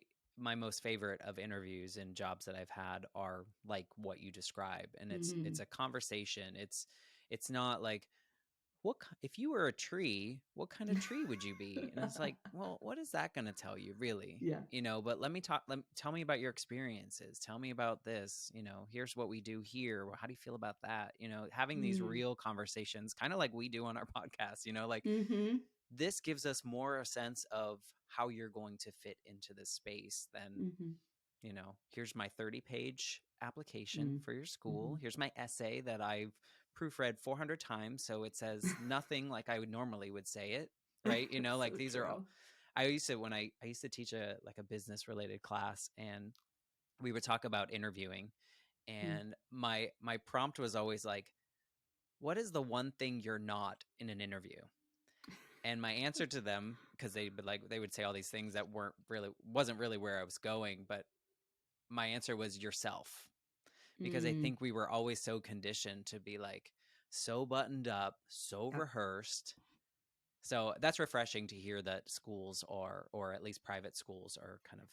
most favorite of interviews and jobs that I've had are like what you describe. And it's a conversation. It's not like, if you were a tree, what kind of tree would you be? And it's like, well, what is that going to tell you, really? Yeah. But tell me about your experiences. Tell me about this. Here's what we do here. How do you feel about that? Having these real conversations, kind of like we do on our podcast, like this gives us more a sense of how you're going to fit into this space than, here's my 30-page application for your school. Here's my essay that I've proofread 400 times, so it says nothing like I would normally would say it, right? Like these are all. I used to teach a business related class, and we would talk about interviewing, and my prompt was always like, what is the one thing you're not in an interview? And my answer to them, because they would say all these things that wasn't really where I was going, but my answer was yourself. Because I think we were always so conditioned to be like so buttoned up, so rehearsed. So that's refreshing to hear that schools or at least private schools are kind of,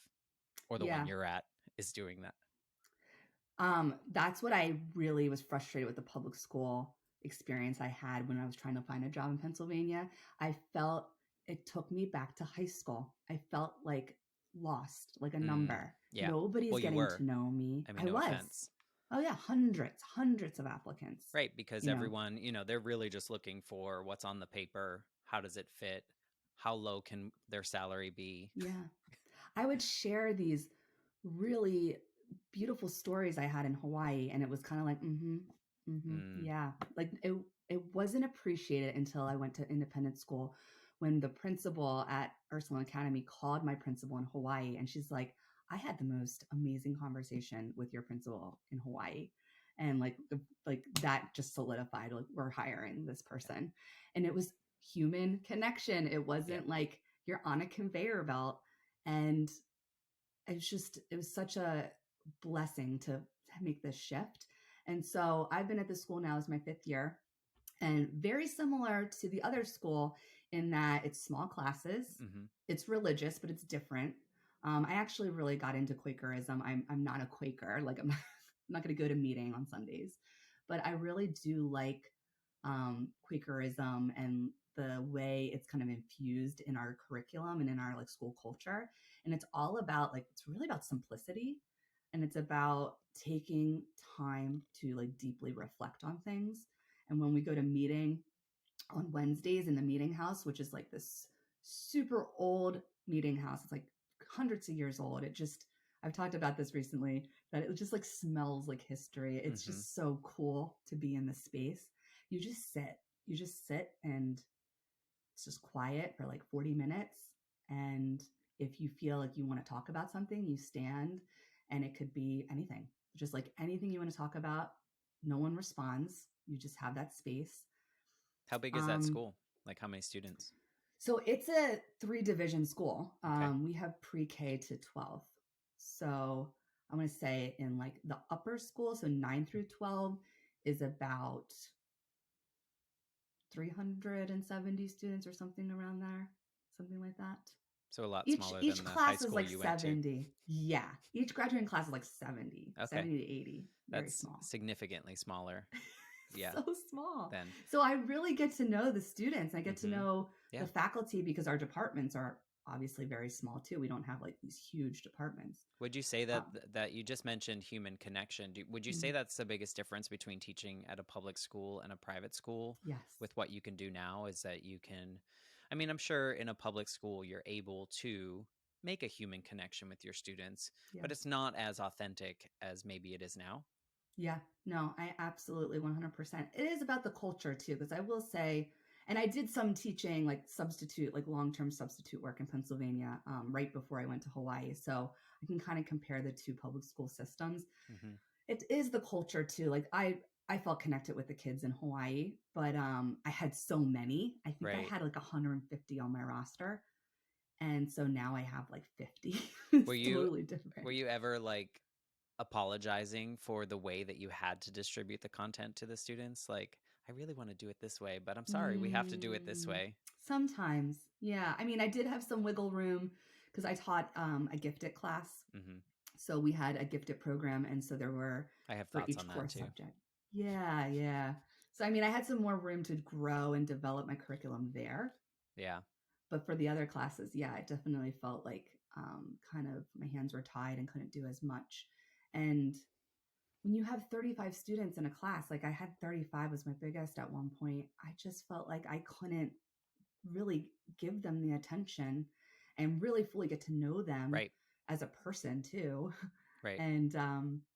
or the one you're at is doing that. That's what I really was frustrated with the public school experience I had when I was trying to find a job in Pennsylvania. I felt it took me back to high school. I felt like lost, like a number. Yeah. Nobody's getting to know me. I mean, no offense. Oh yeah, hundreds of applicants. Right, because everyone, they're really just looking for what's on the paper. How does it fit? How low can their salary be? Yeah. I would share these really beautiful stories I had in Hawaii, and it was kind of like, yeah. Like it wasn't appreciated until I went to independent school, when the principal at Ursuline Academy called my principal in Hawaii, and she's like, I had the most amazing conversation with your principal in Hawaii. And like that just solidified, like, we're hiring this person. And it was human connection. It Yep. wasn't like you're on a conveyor belt. And it was such a blessing to make this shift. And so I've been at this school now as my 5th year, and very similar to the other school in that it's small classes, Mm-hmm. it's religious, but it's different. I actually really got into Quakerism. I'm not a Quaker, like I'm not going to go to meeting on Sundays, but I really do like Quakerism and the way it's kind of infused in our curriculum and in our like school culture. And it's all about like, it's really about simplicity, and it's about taking time to like deeply reflect on things. And when we go to meeting on Wednesdays in the meeting house, which is like this super old meeting house, it's like hundreds of years old. I've talked about this recently, that it just like smells like history. It's Mm-hmm. just so cool to be in this space. You just sit and it's just quiet for like 40 minutes. And if you feel like you want to talk about something, you stand, and it could be anything, just like anything you want to talk about. No one responds. You just have that space. How big is that Um, school? Like how many students? so it's a 3 division school. Okay. We have pre-K to 12. So I'm going to say in like the upper school, so 9 through 12 is about 370 students or something around there, something like that. So a lot Each smaller each than the high class is school like you went to. 70. Yeah. Each graduating class is like 70, Okay. 70 to 80. Very That's small. significantly smaller. Yeah. So small. Then. So I really get to know the students. I get to Mm-hmm. know Yeah. the faculty, because our departments are obviously very small too. We don't have like these huge departments. Would you say Um, that you just mentioned human connection? Would you say mm, that's the biggest difference between teaching at a public school and a private school yes. with what you can do now is that you can, I mean, I'm sure in a public school you're able to make a human connection with your students, Yeah. but it's not as authentic as maybe it is now. Yeah, no, I absolutely 100%. It is about the culture too, because I will say, and I did some teaching, like substitute, like long-term substitute work in Pennsylvania, right before I went to Hawaii. So I can kind of compare the two public school systems. Hmm. It is the culture too. Like I felt connected with the kids in Hawaii, but I had so many. I think I Right. had like 150 on my roster. And so now I have like 50. Were It's you totally different. were you ever like apologizing for the way that you had to distribute the content to the students? Like, I really want to do it this way, but I'm sorry, we have to do it this Mm, way. sometimes, yeah. I mean, I did have some wiggle room because I taught a gifted class. Hmm. So we had a gifted program. And so there were I have for thoughts each on that core too. subject. Yeah, yeah. So, I mean, I had some more room to grow and develop my curriculum there. Yeah. But for the other classes, yeah, I definitely felt like kind of my hands were tied and couldn't do as much. And when you have 35 students in a class, like I had 35 was my biggest at one point, I just felt like I couldn't really give them the attention and really fully get to know them Right. as a person too. Right. And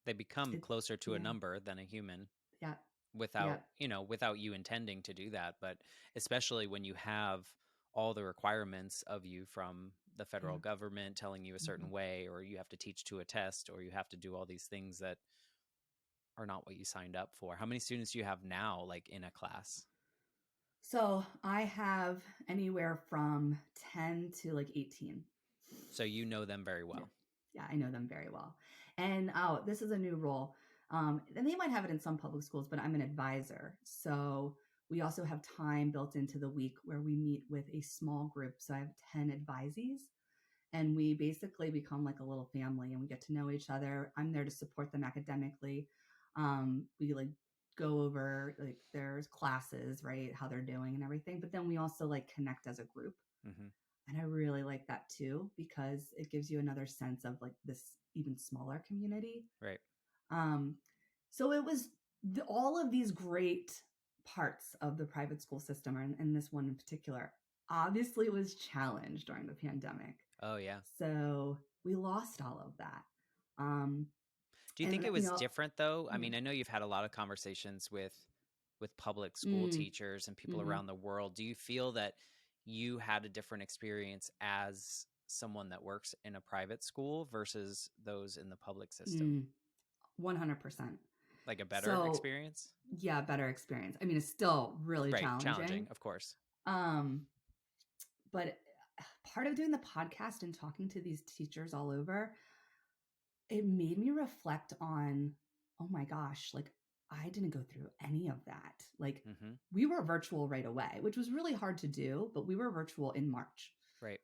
They become it, closer to a yeah, number than a human yeah, yeah, without, without you intending to do that. But especially when you have all the requirements of you from the yeah. federal government telling you a Mm-hmm. certain way, or you have to teach to a test, or you have to do all these things that are not what you signed up for. How many students do you have now, like in a class? So I have anywhere from 10 to like 18. So you know them very Yeah. well. Yeah, I know them very well. And this is a new role. And they might have it in some public schools, but I'm an advisor. So we also have time built into the week where we meet with a small group. So I have 10 advisees, and we basically become like a little family, and we get to know each other. I'm there to support them academically. We like go over like their classes, right? How they're doing and everything. But then we also like connect as a group. Hmm. And I really like that too, because it gives you another sense of like this even smaller community. Right. Um, so it was all of these great parts of the private school system, and this one in particular, obviously was challenged during the pandemic. Oh, yeah. So we lost all of that. Um, Do you think and, it you was know, different though? I mm, mean, I know you've had a lot of conversations with public school mm, teachers and people mm-hmm, around the world. Do you feel that you had a different experience as someone that works in a private school versus those in the public system? 100%. Like a better So experience? yeah, better experience. I mean, it's still really Right, challenging. challenging, of course. Um, but part of doing the podcast and talking to these teachers all over, it made me reflect on, oh my gosh, like I didn't go through any of that. Like Mm-hmm. we were virtual right away, which was really hard to do, but we were virtual in March. Right.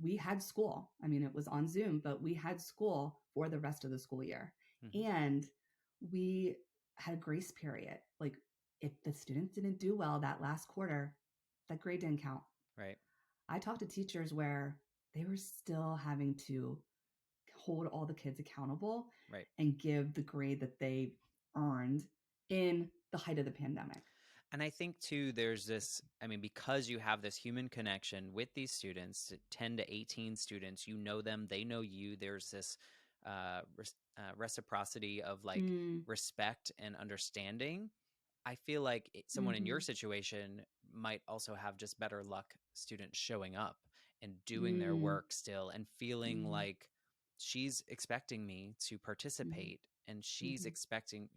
We had school. I mean, it was on Zoom, but we had school for the rest of the school year. Mm-hmm. And we had a grace period. Like if the students didn't do well that last quarter, that grade didn't count. Right. I talked to teachers where they were still having to hold all the kids accountable Right. and give the grade that they earned in the height of the pandemic. And I think too, there's this, I mean, because you have this human connection with these students, 10 to 18 students, you know them, they know you. There's this reciprocity of like Mm, respect and understanding. I feel like someone in your mm-hmm, situation might also have just better luck students showing up and doing their mm, work still and feeling mm, like she's expecting me to mm-hmm, participate and she's mm-hmm, expecting,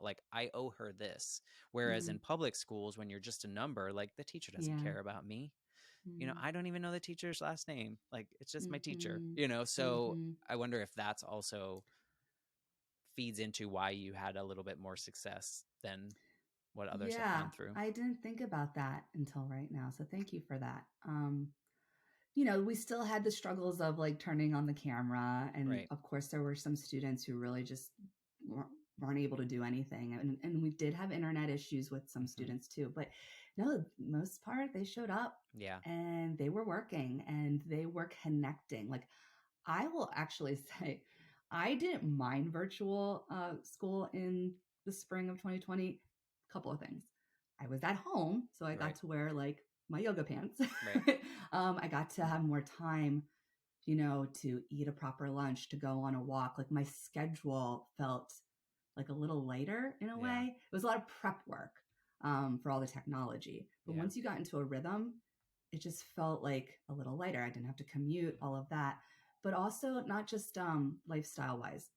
like I owe her this. Whereas mm-hmm. in public schools, when you're just a number, like the teacher doesn't Yeah. care about me. Mm-hmm, I don't even know the teacher's last name. Like it's just my teacher, mm-hmm, so mm-hmm. I wonder if that's also feeds into why you had a little bit more success than what others have Yeah, gone through. I didn't think about that until right now. So thank you for that. We still had the struggles of like turning on the camera. And Right. of course, there were some students who really just weren't, weren't able to do anything. And we did have internet issues with some Mm-hmm. students too. But no, most part, they showed up Yeah. and they were working and they were connecting. Like, I will actually say, I didn't mind virtual school in the spring of 2020. A couple of things. I was at home, so I got Right. to wear like my yoga pants. Right. I got to have more time, to eat a proper lunch, to go on a walk. Like my schedule felt like a little lighter in a Yeah. way. It was a lot of prep work for all the technology. But Yeah. once you got into a rhythm, it just felt like a little lighter. I didn't have to commute, all of that. But also not just lifestyle wise.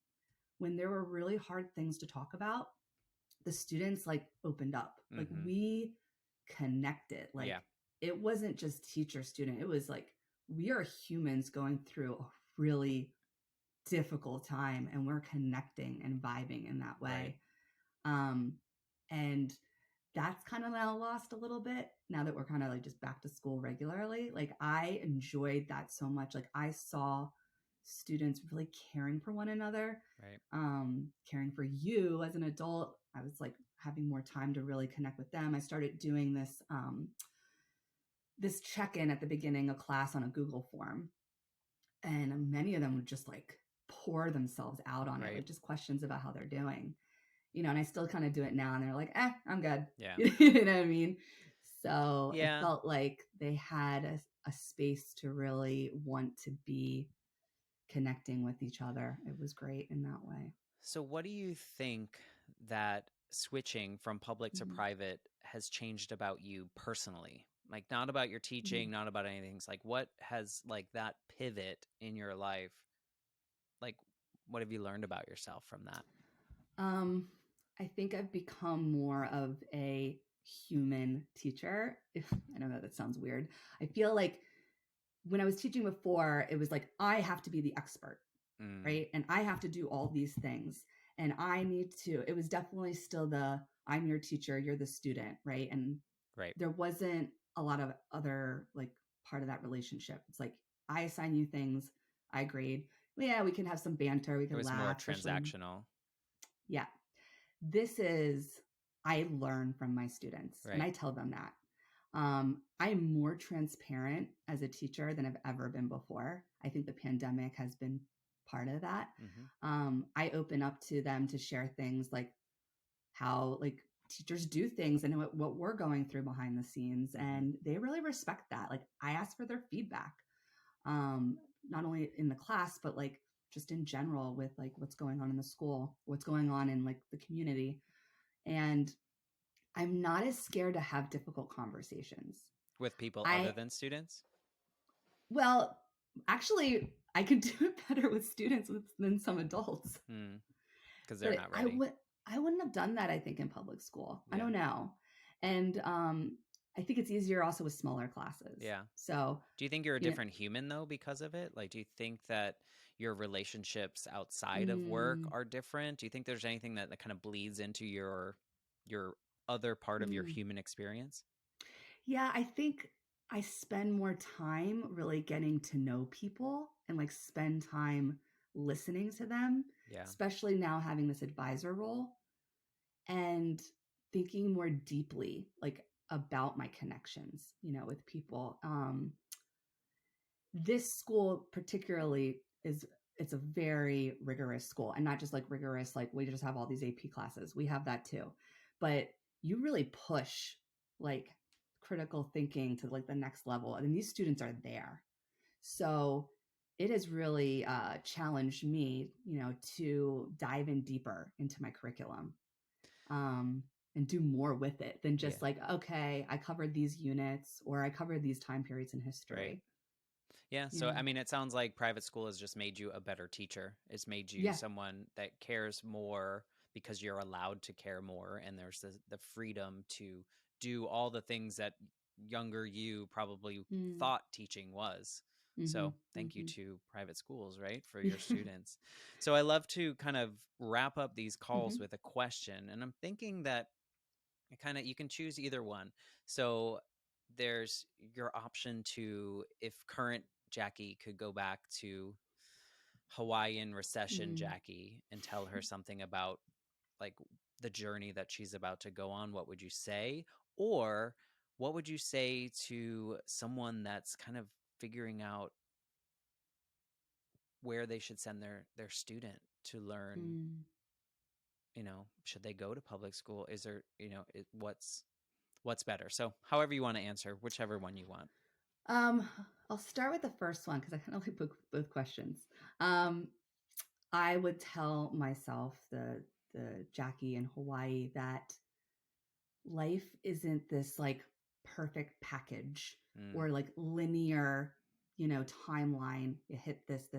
When there were really hard things to talk about, the students like opened up. Like Mm-hmm. we connected. Like Yeah. it wasn't just teacher student. It was like we are humans going through a really difficult time and we're connecting and vibing in that Right. way. And that's kind of now lost a little bit now that we're kind of like just back to school regularly. Like I enjoyed that so much. Like I saw students really caring for one another, Right. caring for you as an adult. I was like having more time to really connect with them. I started doing this check-in at the beginning of class on a Google form, and many of them would just like pour themselves out on it, Right. like just questions about how they're doing, and I still kind of do it now, and they're like, I'm good. Yeah. You know what I mean? So it Yeah. felt like they had a space to really want to be connecting with each other. It was great in that way. So what do you think that switching from public to Mm-hmm. private has changed about you personally? Like not about your Mm-hmm. teaching, not about anything. It's like what has like that pivot in your life? Like what have you learned about yourself from that? Um, I think I've become more of a human teacher. If I know that sounds weird. I feel like when I was teaching before, it was like I have to be the expert, Mm, right? And I have to do all these things. And I need to, it was definitely still the I'm your teacher, you're the student, right? And right. there wasn't a lot of other like part of that relationship. It's like I assign you things, I grade. Yeah, we can have some banter, we It can was more laugh, especially transactional. yeah. This is I learn from my students, and Right. I tell them that. I'm more transparent as a teacher than I've ever been before. I think the pandemic has been part of that. Mm-hmm. I open up to them to share things like how like teachers do things and what we're going through behind the scenes, Mm-hmm. and they really respect that. Like I ask for their feedback, not only in the class but like just in general with like what's going on in the school, what's going on in like the community, and I'm not as scared to have difficult conversations. With people other I than students? Well, actually, I could do it better with students than some adults. Because they're But not ready. I wouldn't have done that, I think, in public school. I Yeah. don't know. And I think it's easier also with smaller classes. Yeah. So, Do you think you're a you know, different human though because of it? Like, do you think that your relationships outside of work mm, are different? Do you think there's anything that kind of bleeds into your other part of your mm. human experience? Yeah, I think I spend more time really getting to know people and like spend time listening to them, Yeah. especially now having this advisor role and thinking more deeply like about my connections, with people. This school particularly it's a very rigorous school, and not just like rigorous like we just have all these AP classes. We have that too. But you really push like critical thinking to like the next level, and these students are there. So it has really challenged me, to dive in deeper into my curriculum, um, and do more with it than Yeah. just like, okay, I covered these units or I covered these time periods in Right. history. Yeah. So, Yeah. I mean, it sounds like private school has just made you a better teacher. It's made you Yeah. someone that cares more because you're allowed to care more. And there's the freedom to do all the things that younger you probably Mm. thought teaching was. Mhm. So, thank you Mhm. to private schools, right, for your students. So, I love to kind of wrap up these calls Mhm. with a question. And I'm thinking that you can choose either one. So there's your option to, if current Jackie could go back to Hawaiian recession Mm. Jackie and tell her something about like the journey that she's about to go on, what would you say? Or what would you say to someone that's kind of figuring out where they should send their student to learn, Mm. should they go to public school? Is there, what's better? So however you want to answer, whichever one you want. Um, I'll start with the first one because I kind of like both questions. Um, I would tell myself, the Jackie in Hawaii, that life isn't this like perfect package Mm, or like linear, timeline. You hit this.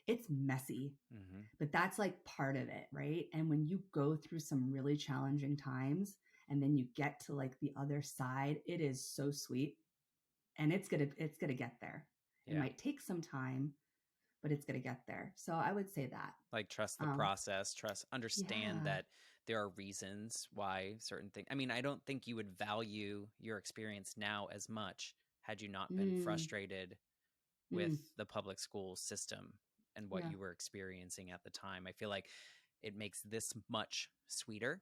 It's messy, mm-hmm. but that's like part of it, right? And when you go through some really challenging times and then you get to like the other side, it is so sweet, and it's gonna get there. It Yeah. might take some time, but it's gonna get there. So I would say that. Like trust the um process, understand yeah. that there are reasons why certain things. I mean, I don't think you would value your experience now as much had you not been mm, frustrated with mm, the public school system and what yeah. you were experiencing at the time. I feel like it makes this much sweeter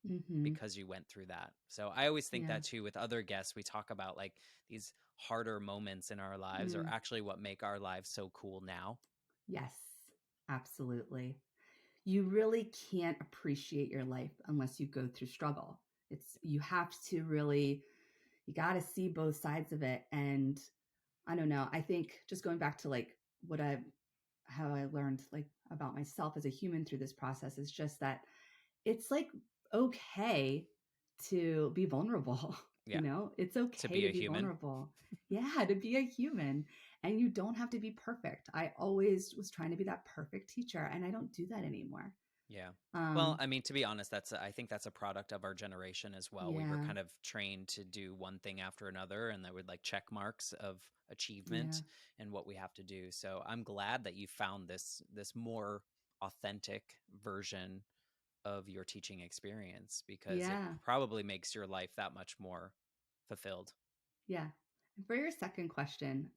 Mm-hmm. because you went through that. So I always think Yeah. that too with other guests. We talk about like these harder moments in our lives are mm, actually what make our lives so cool now. yes, absolutely. You really can't appreciate your life unless you go through struggle. You have to really, you got to see both sides of it. And I don't know, I think just going back to like what I how I learned like about myself as a human through this process is just that it's like okay to be vulnerable. Yeah. It's To okay be to a be human. vulnerable. Yeah, to be a human. And you don't have to be perfect. I always was trying to be that perfect teacher, and I don't do that anymore. Yeah. Well, um I mean, to be honest, I think that's a product of our generation as well. We were yeah. kind of trained to do one thing after another, and there would like check marks of Yeah. achievement and what we have to do. So I'm glad that you found this more authentic version of your teaching experience because it Yeah. probably makes your life that much more fulfilled. Yeah. And for your second question,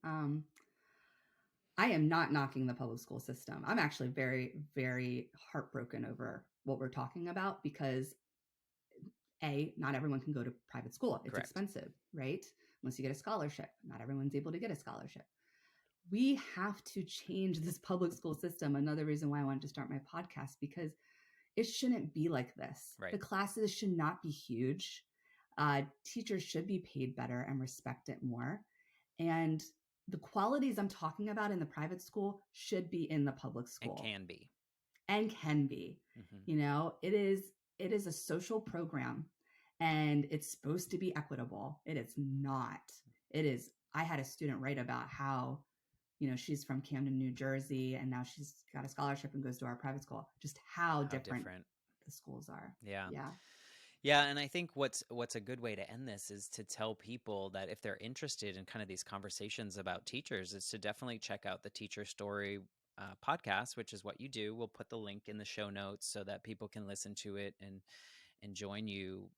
I am not knocking the public school system. I'm actually very, very heartbroken over what we're talking about because not everyone can go to private school. It's Correct. expensive, right? Unless you get a scholarship. Not everyone's able to get a scholarship. We have to change this public school system. Another reason why I wanted to start my podcast, because it shouldn't be like this. The Right. classes should not be huge. Teachers should be paid better and respect it more. And the qualities I'm talking about in the private school should be in the public And school, can be. and can be. Hmm. It is a social program, and it's supposed to be equitable. It is not. It is. I had a student write about how, she's from Camden, New Jersey, and now she's got a scholarship and goes to our private school. Just how How different different. the schools are. Yeah. Yeah. Yeah, and I think what's a good way to end this is to tell people that if they're interested in kind of these conversations about teachers, is to definitely check out the Teacher Story podcast, which is what you do. We'll put the link in the show notes so that people can listen to it and join you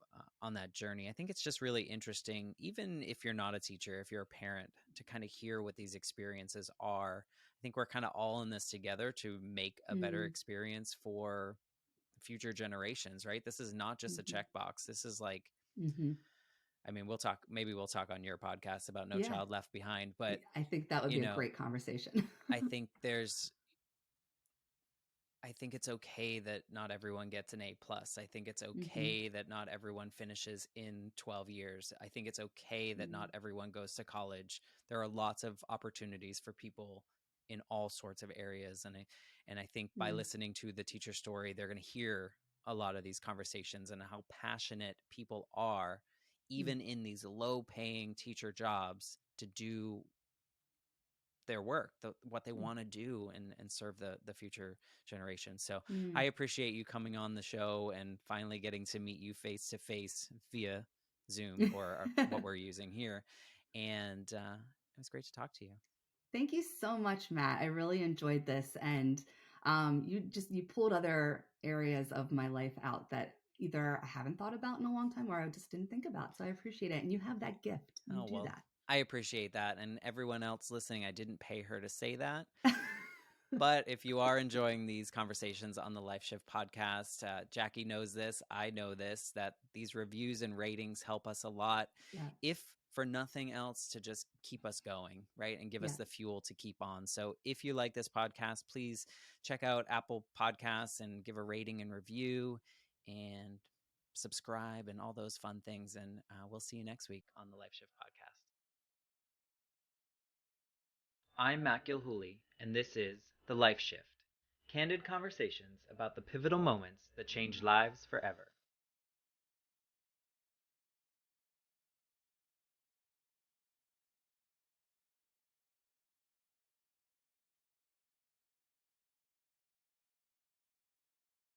on that journey. I think it's just really interesting, even if you're not a teacher, if you're a parent, to kind of hear what these experiences are. I think we're kind of all in this together to make a better Mm, experience for future generations, right? This is not just a mhm, checkbox. This is like, mhm. I mean, maybe we'll talk on your podcast about No Yeah, Child Left Behind, but I think that would you be a know, great conversation. I think I think it's okay that not everyone gets an A plus. I think it's Mhm, okay that not everyone finishes in 12 years. I think it's okay that not mm, everyone goes to college. There are lots of opportunities for people in all sorts of areas. And I think by mm, listening to the Teacher Story, they're going to hear a lot of these conversations and how passionate people are, mm, even in these low paying teacher jobs, to do their work, what they mm, want to do and serve the future generation. So I mm. appreciate you coming on the show and finally getting to meet you face to face via Zoom or what we're using here. And it was great to talk to you. Thank you so much, Matt. I really enjoyed this, and you pulled other areas of my life out that either I haven't thought about in a long time or I just didn't think about. So I appreciate it, and you have that gift. You Oh, do well, that. I appreciate that. And everyone else listening, I didn't pay her to say that. But if you are enjoying these conversations on the Life Shift podcast, Jackie knows this, I know this, that these reviews and ratings help us a lot, Yeah. if for nothing else, to just keep us going, right? And give us Yes. the fuel to keep on. So if you like this podcast, please check out Apple Podcasts and give a rating and review and subscribe and all those fun things. And we'll see you next week on the Life Shift podcast. I'm Matt Gilhooly, and this is The Life Shift, candid conversations about the pivotal moments that change lives forever.